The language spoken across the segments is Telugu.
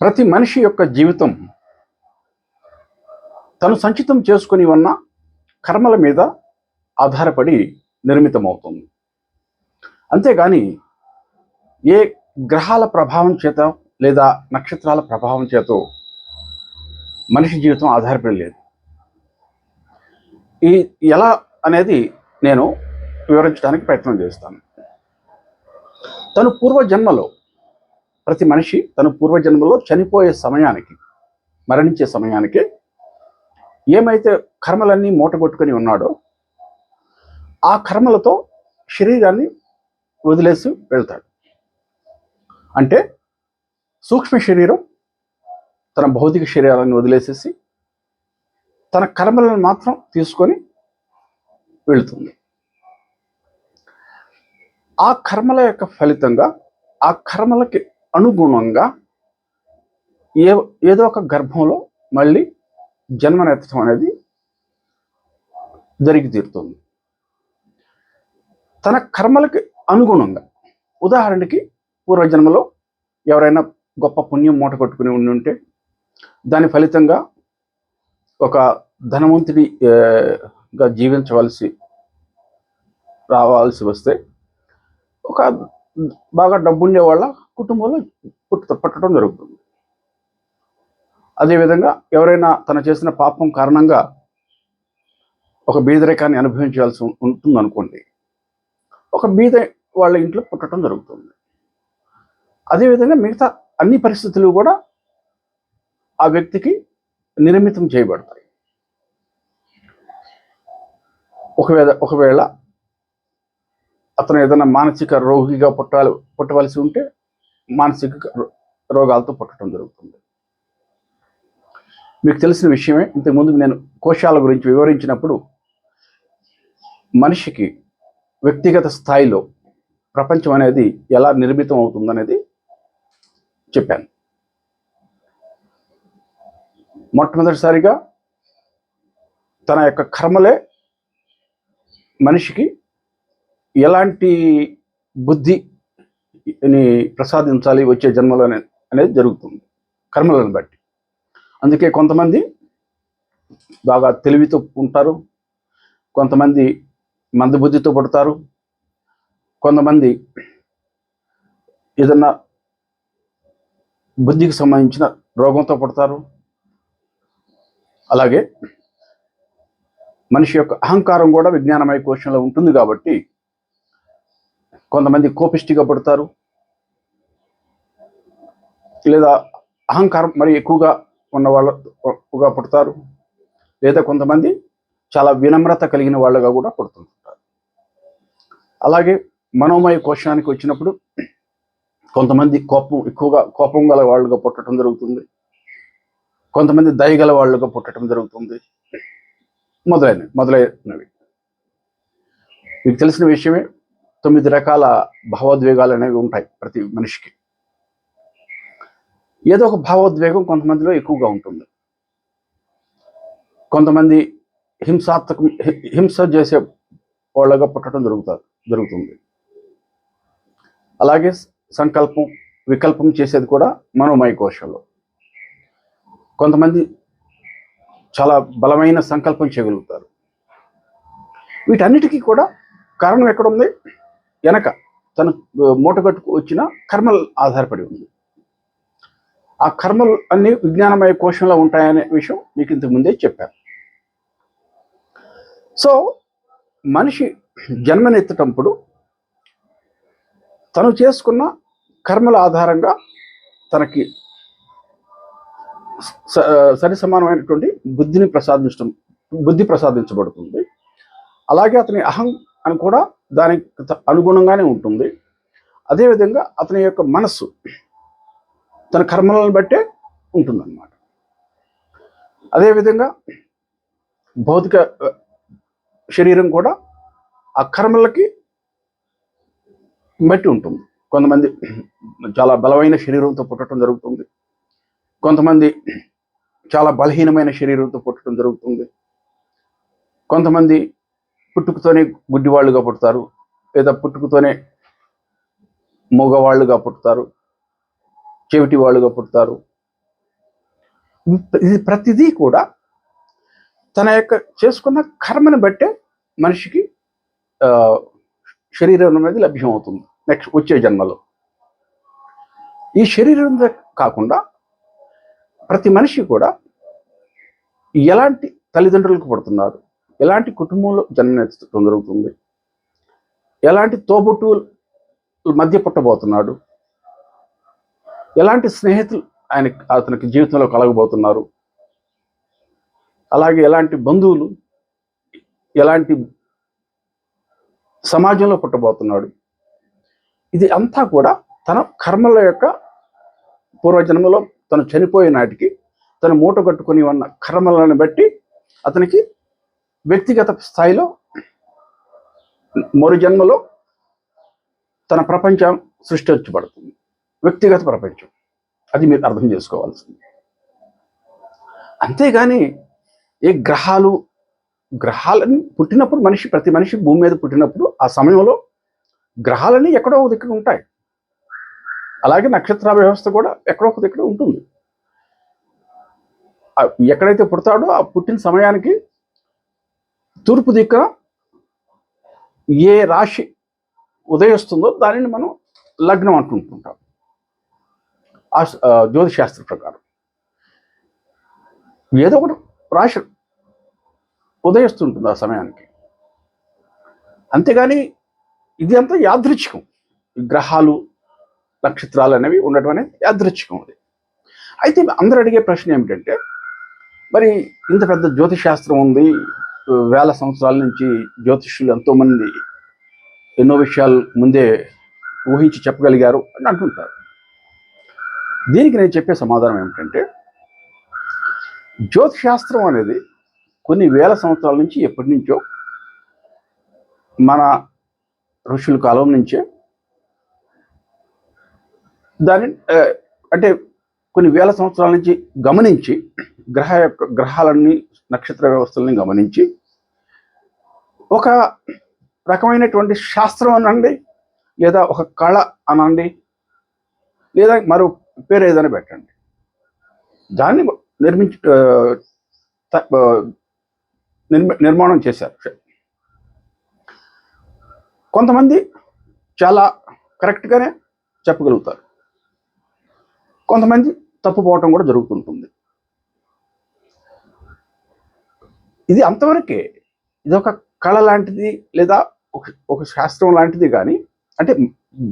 ప్రతి మనిషి యొక్క జీవితం తను సంచితం చేసుకుని ఉన్న కర్మల మీద ఆధారపడి నిర్మితమవుతుంది. అంతేగాని ఏ గ్రహాల ప్రభావం చేత లేదా నక్షత్రాల ప్రభావం చేత మనిషి జీవితం ఆధారపడి లేదు. ఈ ఎలా అనేది నేను వివరించడానికి ప్రయత్నం చేస్తాను. తను పూర్వజన్మలో ప్రతి మనిషి తన పూర్వజన్మలో చనిపోయే సమయానికి, మరణించే సమయానికి ఏమైతే కర్మలన్నీ మూటగొట్టుకొని ఉన్నాడో ఆ కర్మలతో శరీరాన్ని వదిలేసి వెళ్తాడు. అంటే సూక్ష్మ శరీరం తన భౌతిక శరీరాన్ని వదిలేసేసి తన కర్మలను మాత్రం తీసుకొని వెళుతుంది. ఆ కర్మల యొక్క ఫలితంగా, ఆ కర్మలకి అనుగుణంగా ఏదో ఒక గర్భంలో మళ్ళీ జన్మనెత్తడం అనేది జరిగి తీరుతుంది. తన కర్మలకి అనుగుణంగా, ఉదాహరణకి పూర్వజన్మలో ఎవరైనా గొప్ప పుణ్యం మూట కొట్టుకుని ఉంటే దాని ఫలితంగా ఒక ధనవంతుడిగా రావాల్సి వస్తే ఒక బాగా డబ్బుండే వాళ్ళ కుటుంబంలో పుట్టడం జరుగుతుంది. అదేవిధంగా ఎవరైనా తను చేసిన పాపం కారణంగా ఒక బీదరికాన్ని అనుభవించాల్సి ఉంటుంది అనుకోండి, ఒక బీద వాళ్ళ ఇంట్లో పుట్టడం జరుగుతుంది. అదేవిధంగా మిగతా అన్ని పరిస్థితులు కూడా ఆ వ్యక్తికి నిర్మితం చేయబడతాయి. ఒకవేళ అతను ఏదైనా మానసిక రోగిగా పుట్టవలసి ఉంటే మానసిక రోగాలతో పుట్టడం జరుగుతుంది. మీకు తెలిసిన విషయమే, ఇంతకుముందు నేను కోశాల గురించి వివరించినప్పుడు మనిషికి వ్యక్తిగత స్థాయిలో ప్రపంచం అనేది ఎలా నిర్మితం అవుతుందనేది చెప్పాను. మొట్టమొదటిసారిగా తన యొక్క కర్మలే మనిషికి ఎలాంటి బుద్ధిని ప్రసాదించాలి వచ్చే జన్మలో అనేది జరుగుతుంది కర్మలను బట్టి. అందుకే కొంతమంది బాగా తెలివితో ఉంటారు, కొంతమంది మందబుద్ధితో పుడతారు, కొంతమంది ఏదన్నా బుద్ధికి సంబంధించిన రోగంతో పుడతారు. అలాగే మనిషి యొక్క అహంకారం కూడా విజ్ఞానమయ కోశంలో ఉంటుంది కాబట్టి కొంతమంది కోపిష్టిగా పుడతారు, లేదా అహంకారం మరి ఎక్కువగా ఉన్న వాళ్ళగా పుడతారు, లేదా కొంతమంది చాలా వినమ్రత కలిగిన వాళ్ళగా కూడా పుడుతుంటారు. అలాగే మనోమయ కోశానికి వచ్చినప్పుడు కొంతమంది కోపం గల వాళ్ళుగా పుట్టడం జరుగుతుంది, కొంతమంది దయగల వాళ్ళుగా పుట్టడం జరుగుతుంది, మొదలైనవి. మీకు తెలిసిన విషయమే, 9 రకాల భావోద్వేగాలు అనేవి ఉంటాయి ప్రతి మనిషికి. ఏదో ఒక భావోద్వేగం కొంతమందిలో ఎక్కువగా ఉంటుంది. కొంతమంది హింస చేసే వాళ్ళగా పుట్టడం జరుగుతుంది. అలాగే సంకల్పం, వికల్పం చేసేది కూడా మనోమయ కోశంలో. కొంతమంది చాలా బలమైన సంకల్పం చేయగలుగుతారు. వీటన్నిటికీ కూడా కారణం ఎక్కడుంది? వెనక తను మూటగట్టుకు వచ్చిన కర్మలు ఆధారపడి ఉంది. ఆ కర్మలు అన్ని విజ్ఞానమయ కోశంలో ఉంటాయనే విషయం మీకు ఇంతకు ముందే చెప్పాను. సో మనిషి జన్మనెత్తేటప్పుడు తను చేసుకున్న కర్మల ఆధారంగా తనకి సరి సమానమైనటువంటి బుద్ధి ప్రసాదించబడుతుంది. అలాగే అతని అహం అని కూడా దానికి అనుగుణంగానే ఉంటుంది. అదేవిధంగా అతని యొక్క మనస్సు తన కర్మలను బట్టే ఉంటుందన్నమాట. అదేవిధంగా భౌతిక శరీరం కూడా ఆ కర్మలకి బట్టి ఉంటుంది. కొంతమంది చాలా బలమైన శరీరంతో పుట్టడం జరుగుతుంది, కొంతమంది చాలా బలహీనమైన శరీరంతో పుట్టడం జరుగుతుంది, కొంతమంది పుట్టుకతోనే గుడ్డివాళ్ళుగా పుడతారు, లేదా పుట్టుకతోనే మూగవాళ్ళుగా పుడతారు, చెవిటి వాళ్ళుగా పుడతారు, ఇది ప్రతిదీ కూడా తన యొక్క చేసుకున్న కర్మని బట్టే మనిషికి శరీరం అనేది లభ్యమవుతుంది నెక్స్ట్ వచ్చే జన్మలో. ఈ శరీరం కాకుండా ప్రతి మనిషి కూడా ఎలాంటి తల్లిదండ్రులకు పడుతున్నారు, ఎలాంటి కుటుంబంలో జన్మనెత్తడం జరుగుతుంది, ఎలాంటి తోబుట్టువుల మధ్య పుట్టబోతున్నాడు, ఎలాంటి స్నేహితులు అతనికి జీవితంలో కలగబోతున్నారు, అలాగే ఎలాంటి బంధువులు, ఎలాంటి సమాజంలో పుట్టబోతున్నాడు, ఇది అంతా కూడా తన కర్మల యొక్క పూర్వజన్మలో తను చనిపోయే నాటికి తను మూట కట్టుకుని ఉన్న కర్మలను బట్టి అతనికి వ్యక్తిగత స్థాయిలో మరు జన్మలో తన ప్రపంచం సృష్టించబడుతుంది, వ్యక్తిగత ప్రపంచం. అది మీరు అర్థం చేసుకోవాల్సింది. అంతేగాని ఏ గ్రహాలని పుట్టినప్పుడు ప్రతి మనిషి భూమి మీద పుట్టినప్పుడు ఆ సమయంలో గ్రహాలన్నీ ఎక్కడో ఒక దగ్గర ఉంటాయి. అలాగే నక్షత్ర వ్యవస్థ కూడా ఎక్కడో ఒక దగ్గర ఉంటుంది. ఎక్కడైతే పుడతాడో ఆ పుట్టిన సమయానికి తూర్పు దిక్కున ఏ రాశి ఉదయిస్తుందో దానిని మనం లగ్నం అంటుంటాం జ్యోతిశాస్త్ర ప్రకారం. ఏదో ఒకటి రాశి ఉదయిస్తుంటుంది ఆ సమయానికి. అంతేగాని ఇది అంతా యాదృచ్ఛికం. గ్రహాలు నక్షత్రాలు అనేవి ఉండటం అనేది యాదృచ్ఛికం. అది అయితే అందరూ అడిగే ప్రశ్న ఏమిటంటే, మరి ఇంత పెద్ద జ్యోతిశాస్త్రం ఉంది, వేల సంవత్సరాల నుంచి జ్యోతిష్యులు ఎంతోమంది ఎన్నో విషయాలు ముందే ఊహించి చెప్పగలిగారు అని అంటుంటారు. దీనికి నేను చెప్పే సమాధానం ఏమిటంటే, జ్యోతిశాస్త్రం అనేది కొన్ని వేల సంవత్సరాల నుంచి ఎప్పటి నుంచో మన ఋషుల కాలం నుంచే దాని అంటే కొన్ని వేల సంవత్సరాల నుంచి గమనించి గ్రహాలన్నీ నక్షత్ర వ్యవస్థలని గమనించి ఒక రకమైనటువంటి శాస్త్రం అనండి, లేదా ఒక కళ అనండి, లేదా మరో పేరు ఏదైనా పెట్టండి, దాన్ని నిర్మాణం చేశారు. కొంతమంది చాలా కరెక్ట్గానే చెప్పగలుగుతారు, కొంతమంది తప్పుపోవటం కూడా జరుగుతుంటుంది. ఇది అంతవరకే. ఇది ఒక కళ లాంటిది లేదా ఒక శాస్త్రం లాంటిది, కానీ అంటే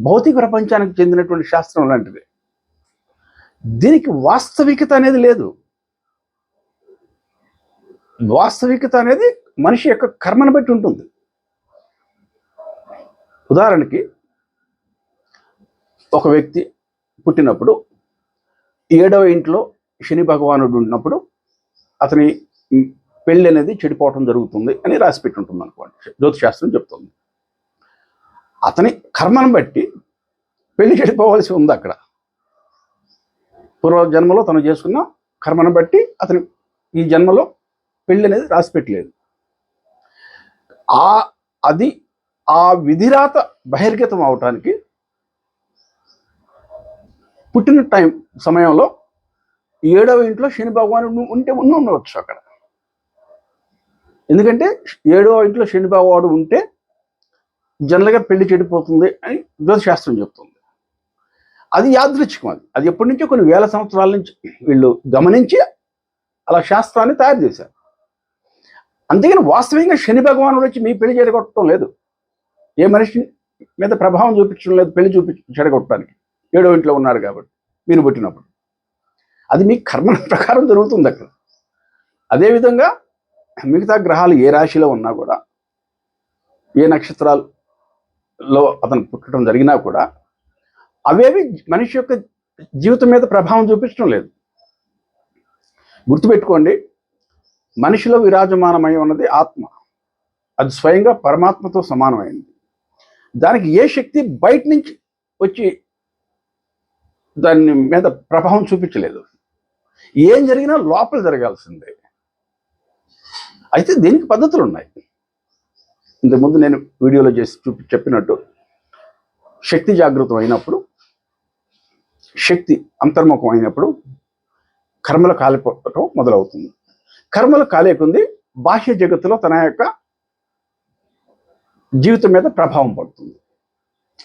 భౌతిక ప్రపంచానికి చెందినటువంటి శాస్త్రం లాంటిది. దీనికి వాస్తవికత అనేది లేదు. వాస్తవికత అనేది మనిషి యొక్క కర్మను బట్టి ఉంటుంది. ఉదాహరణకి ఒక వ్యక్తి పుట్టినప్పుడు 7వ ఇంట్లో శని భగవానుడు ఉన్నప్పుడు అతని పెళ్ళి అనేది చెడిపోవటం జరుగుతుంది అని రాసి పెట్టి ఉంటుంది అనుకోండి, జ్యోతిశాస్త్రం చెప్తుంది. అతని కర్మను బట్టి పెళ్లి చెడిపోవలసి ఉంది. అక్కడ పూర్వ జన్మలో తను చేసుకున్న కర్మను బట్టి అతని ఈ జన్మలో పెళ్ళి అనేది రాసి పెట్టలేదు. అది ఆ విధిరాత బహిర్గతం అవటానికి పుట్టిన సమయంలో 7వ ఇంట్లో శని భగవానుడు ఉండవచ్చు అక్కడ. ఎందుకంటే 7వ ఇంట్లో శని భగవానుడు ఉంటే జనరల్గా పెళ్లి చెడిపోతుంది అని జ్యోతిశాస్త్రం చెప్తుంది. అది యాదృచ్ఛికం. అది ఎప్పటి నుంచో కొన్ని వేల సంవత్సరాల నుంచి వీళ్ళు గమనించి అలా శాస్త్రాన్ని తయారు చేశారు. అంతేగాని వాస్తవంగా శని భగవానుడు వచ్చి మీ పెళ్లి చెడగొట్టడం లేదు, ఏ మనిషి మీద ప్రభావం చూపించడం లేదు పెళ్లి చెడగొట్టడానికి. 7వ ఇంట్లో ఉన్నారు కాబట్టి మీరు పుట్టినప్పుడు అది మీ కర్మ ప్రకారం జరుగుతుంది అక్కడ. అదేవిధంగా మిగతా గ్రహాలు ఏ రాశిలో ఉన్నా కూడా, ఏ నక్షత్రాల్లో అతను పుట్టడం జరిగినా కూడా అవేవి మనిషి యొక్క జీవితం మీద ప్రభావం చూపించడం లేదు. గుర్తుపెట్టుకోండి, మనిషిలో విరాజమానమై ఉన్నది ఆత్మ. అది స్వయంగా పరమాత్మతో సమానమైంది. దానికి ఏ శక్తి బయట నుంచి వచ్చి దాని మీద ప్రభావం చూపించలేదు. ఏం జరిగినా లోపల జరగాల్సిందే. అయితే దీనికి పద్ధతులు ఉన్నాయి. ఇంతకుముందు నేను వీడియోలో చెప్పినట్టు శక్తి జాగృతం అయినప్పుడు, శక్తి అంతర్ముఖం అయినప్పుడు కర్మలు కాలిపోవటం మొదలవుతుంది. కర్మలు కాలేకుంది బాహ్య జగత్తులో తన యొక్క జీవితం మీద ప్రభావం పడుతుంది.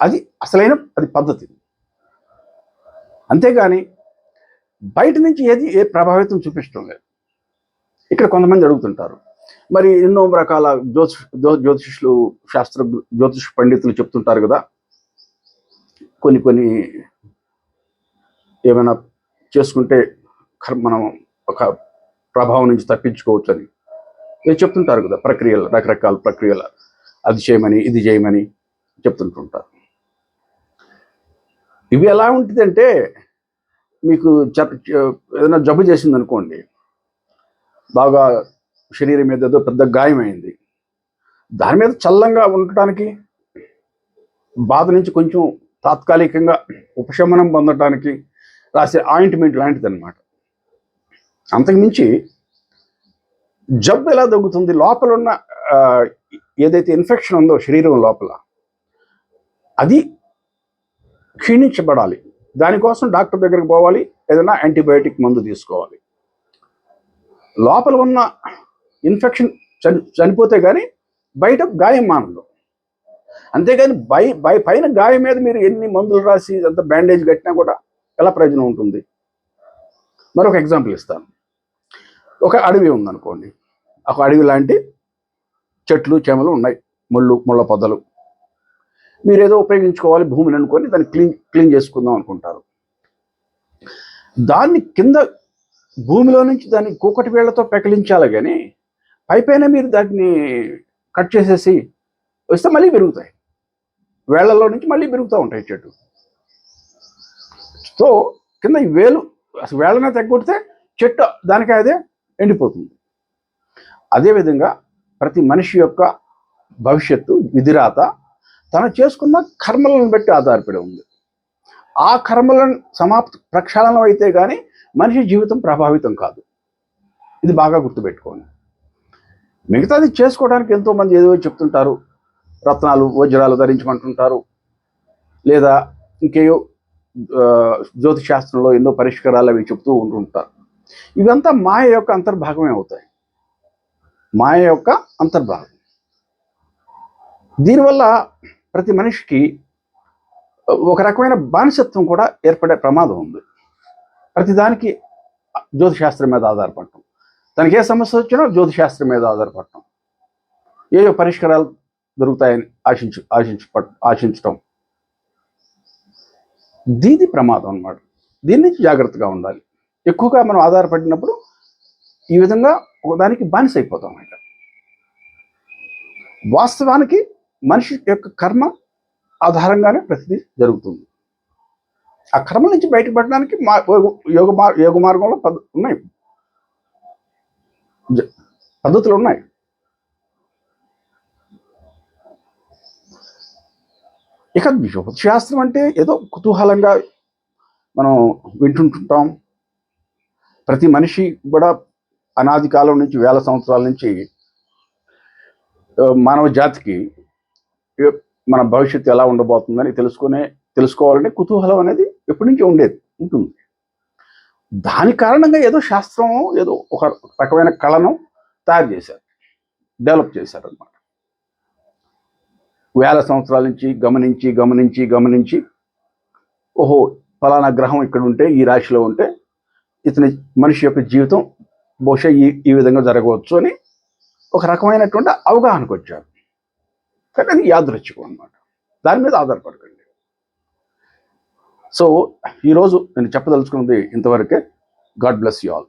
అది అసలైన పద్ధతి. అంతేగాని బయట నుంచి ఏ ప్రభావితం చూపించడం లేదు. ఇక్కడ కొంతమంది అడుగుతుంటారు, మరి ఎన్నో రకాల జ్యోతిషులు జ్యోతిష పండితులు చెప్తుంటారు కదా, కొన్ని ఏమైనా చేసుకుంటే మనం ఒక ప్రభావం నుంచి తప్పించుకోవచ్చు అని చెప్తుంటారు కదా, రకరకాల ప్రక్రియలు, అది చేయమని ఇది చేయమని చెప్తుంటుంటారు. ఇవి ఎలా ఉంటుందంటే, మీకు ఏదైనా జబ్బు చేసింది అనుకోండి, బాగా శరీరం మీద ఏదో పెద్ద గాయమైంది, దాని మీద చల్లంగా ఉండటానికి, బాధ నుంచి కొంచెం తాత్కాలికంగా ఉపశమనం పొందడానికి రాసే ఆయింట్మెంట్ లాంటిది అనమాట. అంతకుమించి జబ్బు ఎలా తగ్గుతుంది? లోపల ఉన్న ఏదైతే ఇన్ఫెక్షన్ ఉందో శరీరం లోపల, అది క్షీణించబడాలి. దానికోసం డాక్టర్ దగ్గరికి పోవాలి, ఏదైనా యాంటీబయాటిక్ మందు తీసుకోవాలి. లోపల ఉన్న ఇన్ఫెక్షన్ చనిపోతే కానీ బయట గాయం మానదు. అంతేగాని పైన గాయం మీద మీరు ఎన్ని మందులు రాసి అంత బ్యాండేజ్ కట్టినా కూడా ఎలా ప్రయోజనం ఉంటుంది? మరొక ఎగ్జాంపుల్ ఇస్తాను. ఒక అడవి ఉందనుకోండి, ఒక అడవి లాంటి చెట్లు చేమలు ఉన్నాయి, ముళ్ళ పొదలు. మీరు ఏదో ఉపయోగించుకోవాలి భూమిని అనుకొని దాన్ని క్లీన్ చేసుకుందాం అనుకుంటారు. దాన్ని కింద భూమిలో నుంచి దాన్ని కూకటి వేళ్లతో పెకలించాలి, కానీ పైపైన మీరు దాన్ని కట్ చేసేసి వస్తే మళ్ళీ పెరుగుతాయి. వేళ్లలో నుంచి మళ్ళీ పెరుగుతూ ఉంటాయి చెట్టు. సో కింద ఈ వేలు అసలు వేళ్ళనే తగ్గొడితే చెట్టు దానికి అదే ఎండిపోతుంది. అదేవిధంగా ప్రతి మనిషి యొక్క భవిష్యత్తు విధిరాత తను చేసుకున్న కర్మలను బట్టి ఆధారపడి ఉంది. ఆ కర్మలను ప్రక్షాళనం అయితే కానీ మనిషి జీవితం ప్రభావితం కాదు. ఇది బాగా గుర్తుపెట్టుకోండి. మిగతాది చేసుకోవడానికి ఎంతోమంది ఏదో చెప్తుంటారు, రత్నాలు వజ్రాలు ధరించమంటుంటారు, లేదా ఇంకేయో జ్యోతిష్ శాస్త్రంలో ఎన్నో పరిష్కారాలు అవి చెప్తూ ఉంటుంటారు. ఇవంతా మాయ యొక్క అంతర్భాగమే అవుతాయి. మాయ యొక్క అంతర్భాగం. దీనివల్ల ప్రతి మనిషికి ఒక రకమైన బానిసత్వం కూడా ఏర్పడే ప్రమాదం ఉంది. ప్రతిదానికి జ్యోతిశాస్త్రం మీద ఆధారపడటం, తనకి ఏ సమస్య వచ్చినా జ్యోతిశాస్త్రం మీద ఆధారపడటం, ఏయో పరిష్కారాలు దొరుకుతాయని ఆశించటం, దీని ప్రమాదం అన్నమాట. దీని నుంచి జాగ్రత్తగా ఉండాలి. ఎక్కువగా మనం ఆధారపడినప్పుడు ఈ విధంగా ఒకదానికి బానిస అయిపోతాం. వాస్తవానికి మనిషి యొక్క కర్మ ఆధారంగానే ప్రతిదీ జరుగుతుంది. ఆ కర్మ నుంచి బయటపడడానికి యోగ మార్గంలో ఉన్నాయి, పద్ధతులు ఉన్నాయి. ఇక జ్యోతిశాస్త్రం అంటే ఏదో కుతూహలంగా మనం వింటుంటాం. ప్రతి మనిషి కూడా అనాది కాలం నుంచి, వేల సంవత్సరాల నుంచి మానవ జాతికి మన భవిష్యత్తు ఎలా ఉండబోతుందని తెలుసుకోవాలనే కుతూహలం అనేది ఎప్పటి నుంచో ఉంటుంది. దాని కారణంగా ఏదో శాస్త్రం, ఏదో ఒక రకమైన కళను తయారు చేశారు, డెవలప్ చేశారు అన్నమాట. వేల సంవత్సరాల నుంచి గమనించి ఓహో ఫలానా గ్రహం ఇక్కడ ఉంటే, ఈ రాశిలో ఉంటే ఇతని మనిషి యొక్క జీవితం బహుశా ఈ విధంగా జరగవచ్చు అని ఒక రకమైనటువంటి అవగాహనకు వచ్చారు. కానీ అది యాదృచ్ఛికం అన్నమాట. దాని మీద ఆధారపడకండి. సో ఈరోజు నేను చెప్పదలుచుకున్నది ఇంతవరకే. God bless you all.